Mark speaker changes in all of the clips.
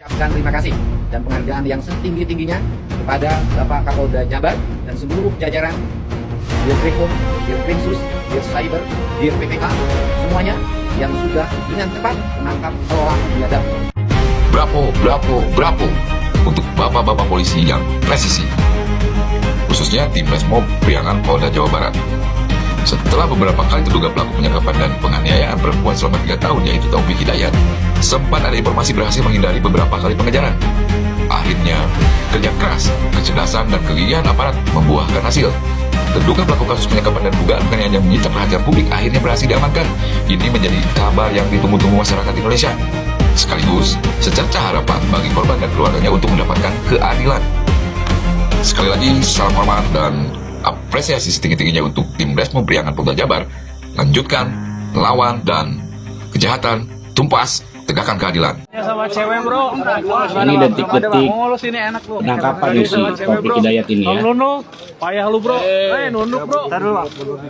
Speaker 1: Ucapkan terima kasih dan penghargaan yang setinggi-tingginya kepada Bapak Kapolda Jabar dan seluruh jajaran Dirkrimum, Dirkrimsus, Dircyber, Dirppk, semuanya yang sudah dengan cepat menangkap orang biadab.
Speaker 2: Bravo untuk bapak-bapak polisi yang presisi, khususnya tim Resmob Priangan Polda Jawa Barat. Setelah beberapa kali terduga pelaku penyekapan dan penganiayaan perempuan selama 3 tahun, yaitu Taufik Hidayat, sempat ada informasi berhasil menghindari beberapa kali pengejaran. Akhirnya, kerja keras, kecerdasan, dan kegigihan aparat membuahkan hasil. Terduga pelaku kasus penyekapan dan dugaan penganiayaan yang menyita perhatian publik akhirnya berhasil diamankan. Ini menjadi kabar yang ditunggu-tunggu masyarakat Indonesia, sekaligus secerca harapan bagi korban dan keluarganya untuk mendapatkan keadilan. Sekali lagi, salam hormat dan apresiasi setinggi-tingginya untuk tim Resmob Priangan Polda Jabar. Lanjutkan, lawan, dan kejahatan, tumpas, tegakkan keadilan.
Speaker 3: Sama cewek bro.
Speaker 4: Ini detik-detik penangkapan si Taufik Hidayat ini ya.
Speaker 3: Nunduk, payah lu bro. Nunduk bro.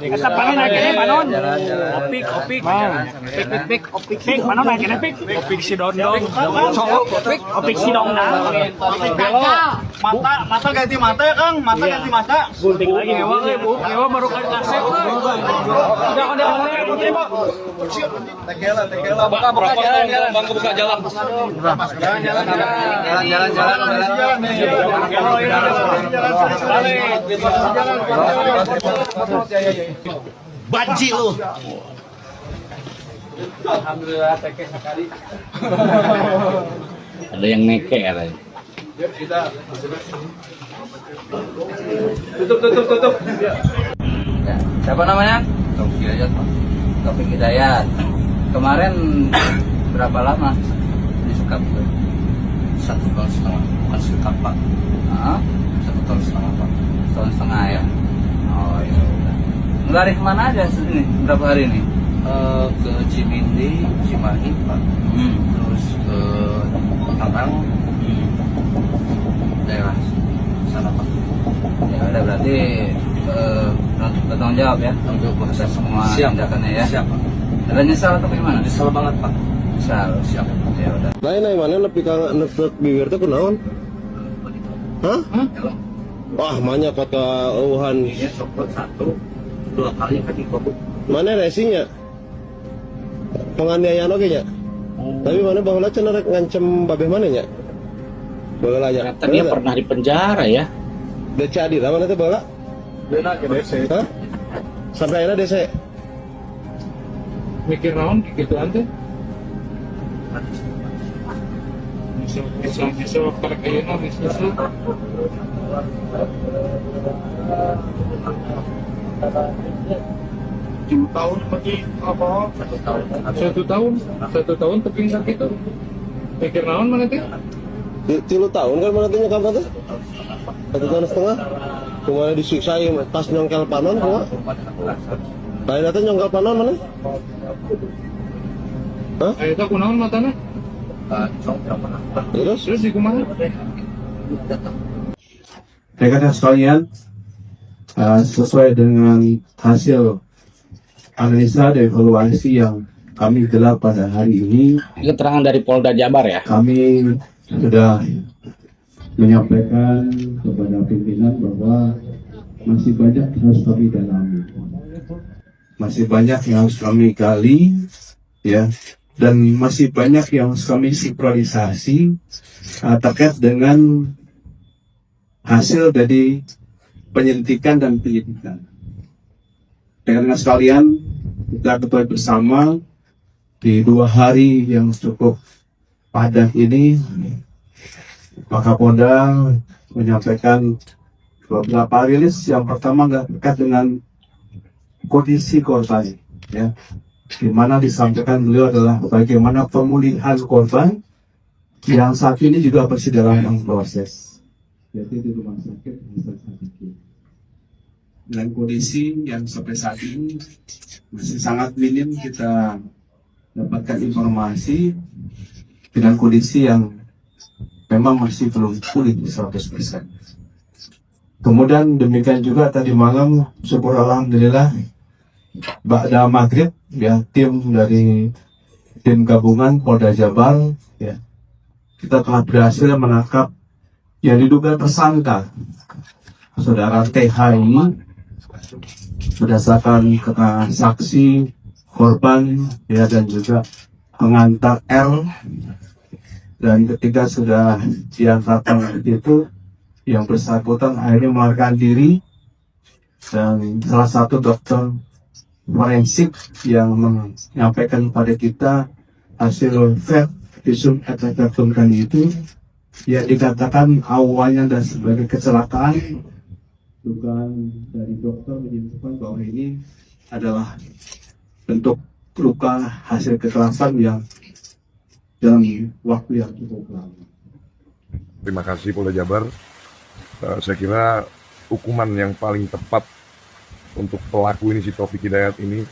Speaker 3: Kita panen akhirnya panon. Opik. Opik. Panon akhirnya pik. Opik si dondong. Opik si dongdang. Mata ganti mata ya Kang. Mata ganti mata. Gunting lagi ngewa bu. Ngewa baru kali kasep. Udah. Tekela. Buka jalan. Bang buka jalan.
Speaker 5: Banci lu.
Speaker 3: Alhamdulillah teke sekali.
Speaker 4: Ada yang neke katanya.
Speaker 3: Tutup.
Speaker 6: Ya, siapa namanya? Taufik Hidayat, Pak. Taufik Hidayat. Kemarin berapa lama di Sekap?
Speaker 5: 1 tahun setengah. Bukan sekap, Pak. 1 tahun setengah, Pak.
Speaker 6: 1 tahun setengah ya. Oh iya udah. Ngelari kemana aja ini? Berapa hari ini?
Speaker 5: Ke Cimindi, Cimahi, Pak. Terus ke Tangerang, daerah sana, Pak.
Speaker 6: Ya udah berarti bertanggung jawab ya
Speaker 5: Untuk
Speaker 6: atas semua
Speaker 5: siap,
Speaker 6: tindakannya ya.
Speaker 5: Siap, Pak.
Speaker 6: Ada nyesal atau gimana?
Speaker 5: Nyesel banget, Pak.
Speaker 6: Nyesal.
Speaker 5: Siap.
Speaker 6: Ya udah.
Speaker 7: Lain mana lebih ka nepek bibir teh kunaon? Hah? Wah, banyak kata eueuhan.
Speaker 5: Ini sopot 1, 2 kali kan dikobuk.
Speaker 7: Mana racingnya? Penganiayaan oge nya. Tapi mana baheula cenah rek ngancem babeh mana nya? Baheula nya.
Speaker 4: Ternyata dia pernah di penjara ya.
Speaker 7: DC Adila mana teh baheula?
Speaker 3: Benar ke DC.
Speaker 7: Hah? Sampai akhirnya DC.
Speaker 3: Mikir naon gitu ante? Bisa waktu kayak naon bisa. 10 tahun lagi apa? 1 tahun. 1 tahun teping sakit itu. Mikir naon mana teh?
Speaker 7: 3 tahun kan mana teh nyokap teh? 1 tahun setengah. Kumaha disiksa pas nyongkel panon kumaha? Lain teh nyongkel panon mana? Hah?
Speaker 3: Ayo tak kunaon matana?
Speaker 7: Terus
Speaker 3: di kumaha?
Speaker 8: Rekan-rekan sekalian, sesuai dengan hasil analisa dan evaluasi yang kami gelar pada hari ini,
Speaker 4: Keterangan dari Polda Jabar ya.
Speaker 8: kami sudah menyampaikan kepada pimpinan bahwa masih banyak yang harus kami dalami, masih banyak yang harus kami gali, ya, dan masih banyak yang harus kami sinkronisasi terkait dengan hasil dari penyelidikan dan penyidikan. Dengan sekalian, kita ketahui bersama di 2 hari yang cukup padat ini, Pak Kapolda menyampaikan beberapa rilis. Yang pertama terkait dengan kondisi korban, ya, di mana disampaikan beliau adalah bagaimana pemulihan korban yang saat ini juga masih dalam proses, yaitu di rumah sakit Hasan Sadikin. Dengan kondisi yang sampai saat ini masih sangat minim kita dapatkan informasi, dengan kondisi yang memang masih belum pulih 100%. Kemudian demikian juga tadi malam, syukur alhamdulillah, ba'da maghrib ya, tim gabungan Polda Jabar ya kita telah berhasil menangkap yang diduga tersangka saudara TH ini berdasarkan keterangan saksi, korban, ya, dan juga pengantar L. Dan ketika sudah diantarkan itu, yang bersangkutan akhirnya melarikan diri, dan salah satu dokter forensik yang menyampaikan kepada kita hasil visum et repertum itu, ya dikatakan awalnya dan sebagai kecelakaan. Dugaan dari dokter menyimpulkan bahwa ini adalah bentuk luka hasil kekerasan yang dalam waktu yang cukup lama.
Speaker 9: Terima kasih Polda Jabar. Saya kira hukuman yang paling tepat untuk pelaku ini, si Taufik Hidayat ini,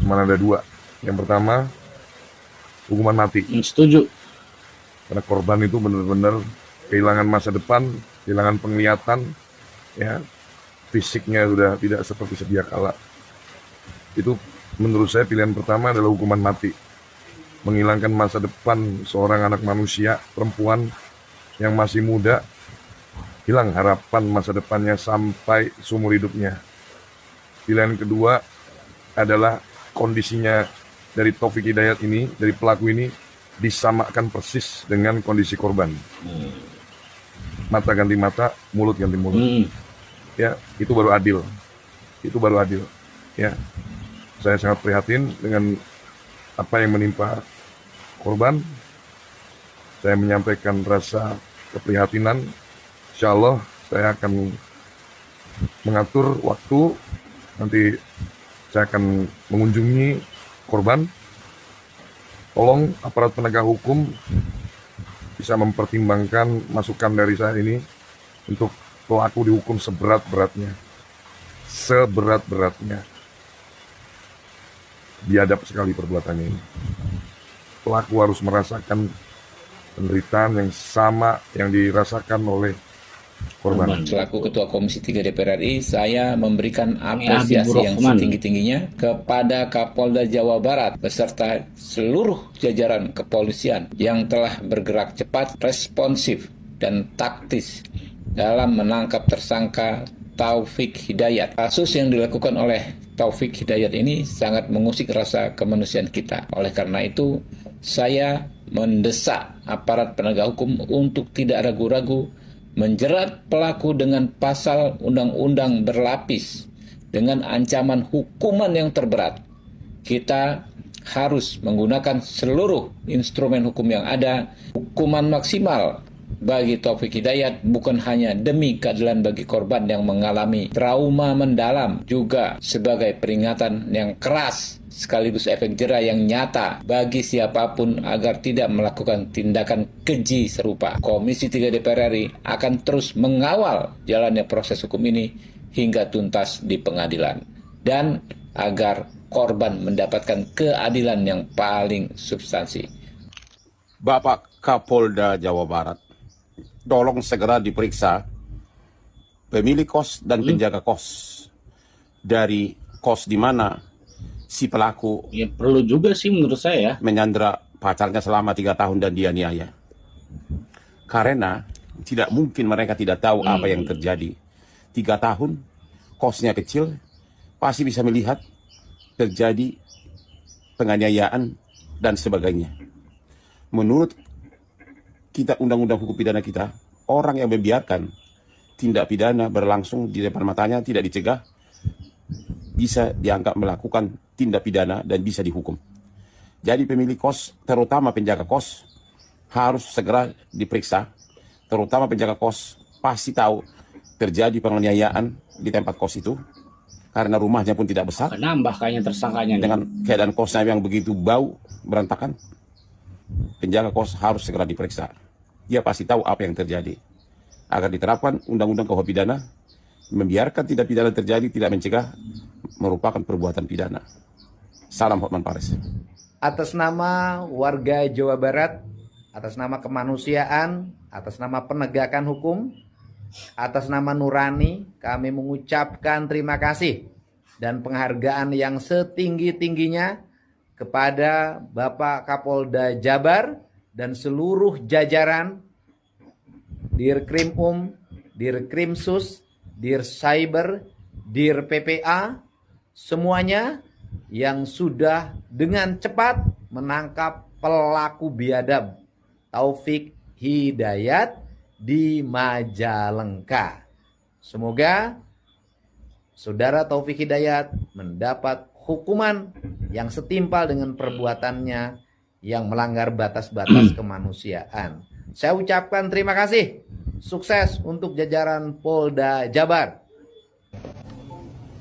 Speaker 9: cuma ada dua. Yang pertama, hukuman mati.
Speaker 4: Setuju.
Speaker 9: Karena korban itu benar-benar kehilangan masa depan, kehilangan penglihatan, ya, fisiknya sudah tidak seperti sedia kala. Itu menurut saya pilihan pertama adalah hukuman mati. Menghilangkan masa depan seorang anak manusia, perempuan yang masih muda, hilang harapan masa depannya sampai seumur hidupnya. Pilihan kedua adalah kondisinya dari Taufik Hidayat ini, dari pelaku ini, disamakan persis dengan kondisi korban. Mata ganti mata, mulut ganti mulut. Ya, itu baru adil. Itu baru adil. Ya, saya sangat prihatin dengan apa yang menimpa korban. Saya menyampaikan rasa keprihatinan. Insya Allah saya akan mengatur waktu. Nanti saya akan mengunjungi korban. Tolong aparat penegak hukum bisa mempertimbangkan masukan dari saya ini untuk pelaku dihukum seberat-beratnya. Seberat-beratnya. Biadab sekali perbuatannya ini. Pelaku harus merasakan penderitaan yang sama yang dirasakan oleh korban.
Speaker 10: Selaku Ketua Komisi 3 DPR RI, saya memberikan apresiasi yang setinggi-tingginya kepada Kapolda Jawa Barat beserta seluruh jajaran kepolisian yang telah bergerak cepat, responsif, dan taktis dalam menangkap tersangka Taufik Hidayat. Kasus yang dilakukan oleh Taufik Hidayat ini sangat mengusik rasa kemanusiaan kita. Oleh karena itu, saya mendesak aparat penegak hukum untuk tidak ragu-ragu menjerat pelaku dengan pasal undang-undang berlapis dengan ancaman hukuman yang terberat. Kita harus menggunakan seluruh instrumen hukum yang ada. Hukuman maksimal bagi Taufik Hidayat bukan hanya demi keadilan bagi korban yang mengalami trauma mendalam, juga sebagai peringatan yang keras sekaligus efek jera yang nyata bagi siapapun agar tidak melakukan tindakan keji serupa. Komisi 3 DPR RI akan terus mengawal jalannya proses hukum ini hingga tuntas di pengadilan dan agar korban mendapatkan keadilan yang paling substansi.
Speaker 11: Bapak Kapolda Jawa Barat, tolong segera diperiksa pemilik kos dan penjaga kos dari kos di mana si pelaku
Speaker 4: Ya perlu juga sih menurut saya.
Speaker 11: menyandra pacarnya selama 3 tahun dan dianiaya. Karena tidak mungkin mereka tidak tahu apa yang terjadi. 3 tahun, kosnya kecil, pasti bisa melihat terjadi penganiayaan dan sebagainya. Menurut kita undang-undang hukum pidana kita, orang yang membiarkan tindak pidana berlangsung di depan matanya tidak dicegah, bisa dianggap melakukan tindak pidana dan bisa dihukum. Jadi pemilik kos, terutama penjaga kos, harus segera diperiksa. Terutama penjaga kos pasti tahu terjadi penganiayaan di tempat kos itu, karena rumahnya pun tidak besar.
Speaker 4: Nambah kayaknya tersangkanya.
Speaker 11: Dengan keadaan kosnya yang begitu bau, berantakan, penjaga kos harus segera diperiksa. Dia pasti tahu apa yang terjadi. Agar diterapkan undang-undang KUHP pidana, membiarkan tindak pidana terjadi tidak mencegah merupakan perbuatan pidana. Salam Hotman Paris.
Speaker 1: Atas nama warga Jawa Barat, atas nama kemanusiaan, atas nama penegakan hukum, atas nama nurani, kami mengucapkan terima kasih dan penghargaan yang setinggi-tingginya kepada Bapak Kapolda Jabar dan seluruh jajaran Dirkrimum, Dirkrimsus, Dircyber, Dir PPA, semuanya yang sudah dengan cepat menangkap pelaku biadab Taufik Hidayat di Majalengka. Semoga saudara Taufik Hidayat mendapat hukuman yang setimpal dengan perbuatannya yang melanggar batas-batas kemanusiaan. Saya ucapkan terima kasih. Sukses untuk jajaran Polda Jabar.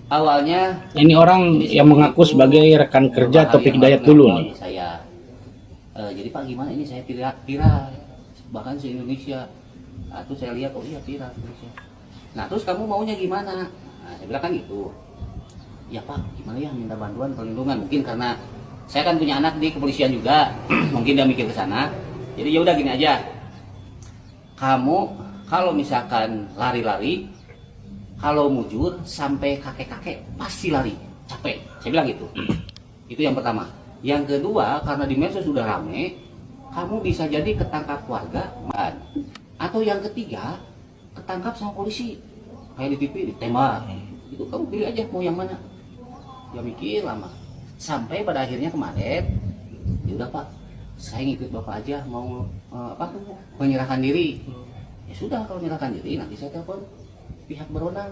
Speaker 6: Awalnya
Speaker 4: Ini orang yang mengaku sebagai rekan kerja Taufik Hidayat dulu nih.
Speaker 6: saya jadi Pak gimana ini saya viral bahkan se Indonesia. Nah, terus saya lihat oh iya viral Indonesia. Nah terus kamu maunya gimana? Nah, saya bilang kan gitu. Ya Pak gimana ya minta bantuan perlindungan, mungkin karena saya kan punya anak di kepolisian juga. Mungkin dia mikir ke sana. Jadi ya udah gini aja. Kamu kalau misalkan lari-lari, kalau mujur sampai kakek-kakek pasti lari, capek. Saya bilang gitu. Itu yang pertama. Yang kedua, karena di medsos sudah rame, kamu bisa jadi ketangkap warga, atau yang ketiga, ketangkap sama polisi. Kayak di TV, ditembak. Itu kamu pilih aja mau yang mana. Ya mikir lama. Sampai pada akhirnya kemarin, ya udah Pak, saya ngikut Bapak aja mau menyerahkan diri. Ya sudah, kalau menyerahkan diri nanti saya telepon pihak berwenang.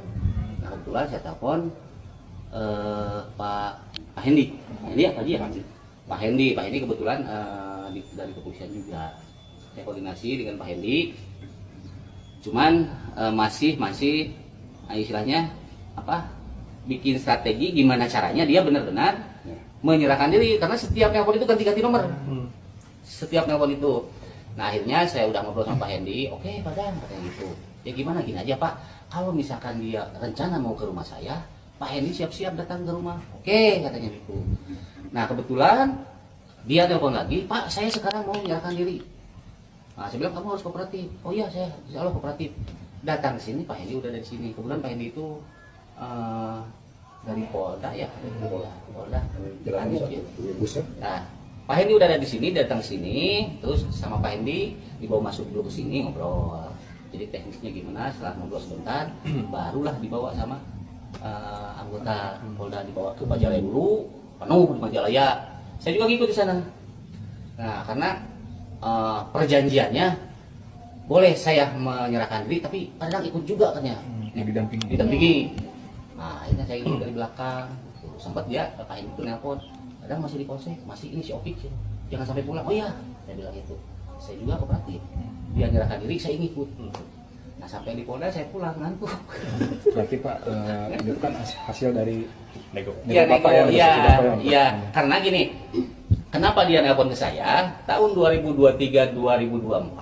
Speaker 6: Nah kebetulan saya telepon Pak Hendi. Ini ya tadi ya Pak Hendi kebetulan dari kepolisian juga. Saya koordinasi dengan Pak Hendi. Cuman masih istilahnya bikin strategi gimana caranya dia benar-benar menyerahkan diri, karena setiap nelpon itu ganti-ganti nomor. Setiap nelpon itu. Nah akhirnya saya udah ngobrol sama Pak Hendi. Oke Pak Dan, katanya gitu. Ya gimana gini aja Pak, kalau misalkan dia rencana mau ke rumah saya, Pak Hendi siap-siap datang ke rumah. Oke, katanya gitu. Nah kebetulan dia telepon lagi, Pak saya sekarang mau menyerahkan diri. Nah saya bilang kamu harus kooperatif. Oh iya saya insya Allah kooperatif. Datang ke sini, Pak Hendi udah dari sini. Kebetulan Pak Hendi itu dari Polda ya, Polda. Nah Pak Hendi udah ada di sini, datang sini, terus sama Pak Hendi dibawa masuk dulu ke sini ngobrol. Jadi teknisnya gimana, setelah ngobrol sebentar, barulah dibawa sama anggota Polda, dibawa ke Majalaya dulu, penuh di Majalaya. Saya juga ngikut di sana. Nah, karena perjanjiannya boleh saya menyerahkan diri, tapi kadang ikut juga katanya. Didampingi. Nah, akhirnya saya ikut dari belakang. Sempat dia, Pak Hendi itu nelpon, kadang masih di polsek, masih ini si Opik, jangan sampai pulang. Oh iya, saya bilang itu. Saya juga kooperatif. Dia menyerahkan diri, saya ngikut. Nah sampai di Polda saya pulang ngantuk.
Speaker 3: Berarti Pak itu kan hasil dari nego
Speaker 6: Bapak ya. Karena gini, kenapa dia nelpon ke saya? Tahun 2023-2024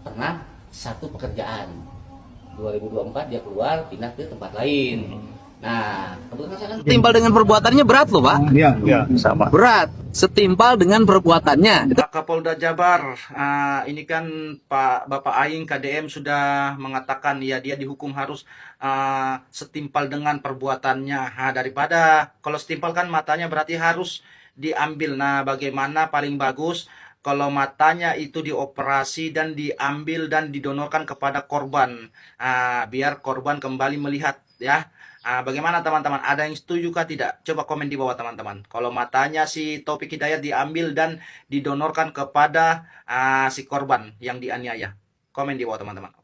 Speaker 6: pernah satu pekerjaan. 2024 dia keluar pindah ke tempat lain. Nah, kebetulan saya kan setimpal dengan perbuatannya berat loh Pak.
Speaker 3: Iya, sama.
Speaker 6: Berat, setimpal dengan perbuatannya.
Speaker 12: Pak Kapolda Jabar, ini kan Bapak Aing KDM sudah mengatakan ya dia dihukum harus setimpal dengan perbuatannya. Daripada kalau setimpal kan matanya berarti harus diambil. Nah, bagaimana paling bagus kalau matanya itu dioperasi dan diambil dan didonorkan kepada korban, biar korban kembali melihat ya. Bagaimana teman-teman? Ada yang setuju kah tidak? Coba komen di bawah teman-teman. Kalau matanya si Taufik Hidayat diambil dan didonorkan kepada si korban yang dianiaya. Komen di bawah teman-teman.